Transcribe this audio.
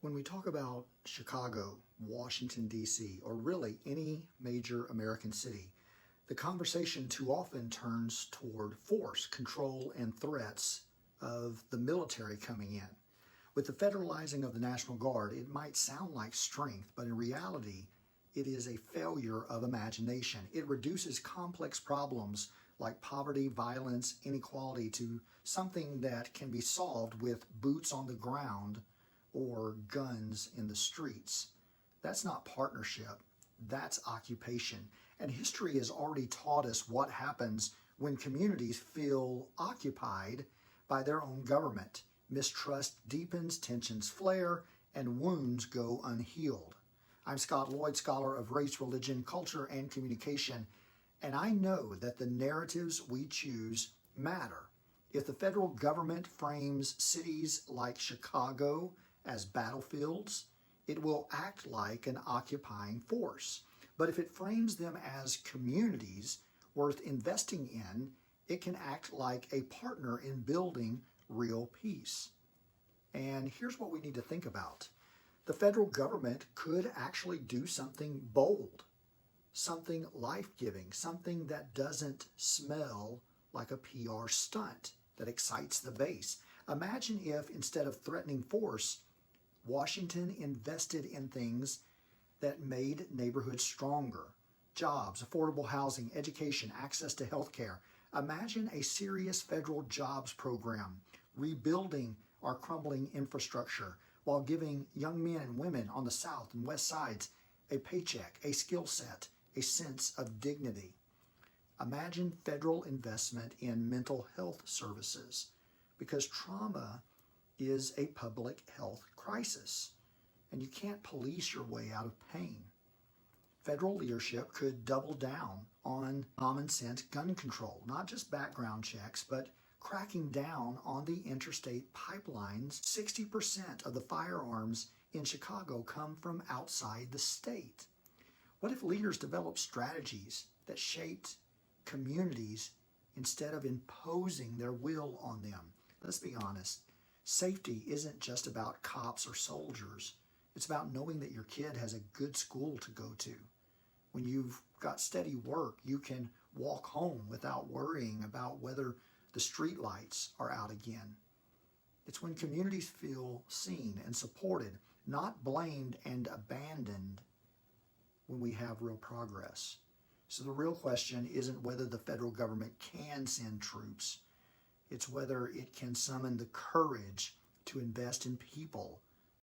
When we talk about Chicago, Washington, D.C., or really any major American city, the conversation too often turns toward force, control, and threats of the military coming in. With the federalizing of the National Guard, it might sound like strength, but in reality, it is a failure of imagination. It reduces complex problems like poverty, violence, inequality to something that can be solved with boots on the ground or guns in the streets. That's not partnership, that's occupation. And history has already taught us what happens when communities feel occupied by their own government. Mistrust deepens, tensions flare, and wounds go unhealed. I'm Scott Lloyd, scholar of race, religion, culture, and communication, and I know that the narratives we choose matter. If the federal government frames cities like Chicago as battlefields, it will act like an occupying force. But if it frames them as communities worth investing in, it can act like a partner in building real peace. And here's what we need to think about. The federal government could actually do something bold, something life-giving, something that doesn't smell like a PR stunt that excites the base. Imagine if, instead of threatening force, Washington invested in things that made neighborhoods stronger. Jobs, affordable housing, education, access to health care. Imagine a serious federal jobs program, rebuilding our crumbling infrastructure while giving young men and women on the south and west sides a paycheck, a skill set, a sense of dignity. Imagine federal investment in mental health services, because trauma is a public health crisis, and you can't police your way out of pain. Federal leadership could double down on common sense gun control, not just background checks, but cracking down on the interstate pipelines. 60% of the firearms in Chicago come from outside the state. What if leaders developed strategies that shaped communities instead of imposing their will on them? Let's be honest. Safety isn't just about cops or soldiers. It's about knowing that your kid has a good school to go to. When you've got steady work, you can walk home without worrying about whether the street lights are out again. It's when communities feel seen and supported, not blamed and abandoned, when we have real progress. So the real question isn't whether the federal government can send troops. It's whether it can summon the courage to invest in people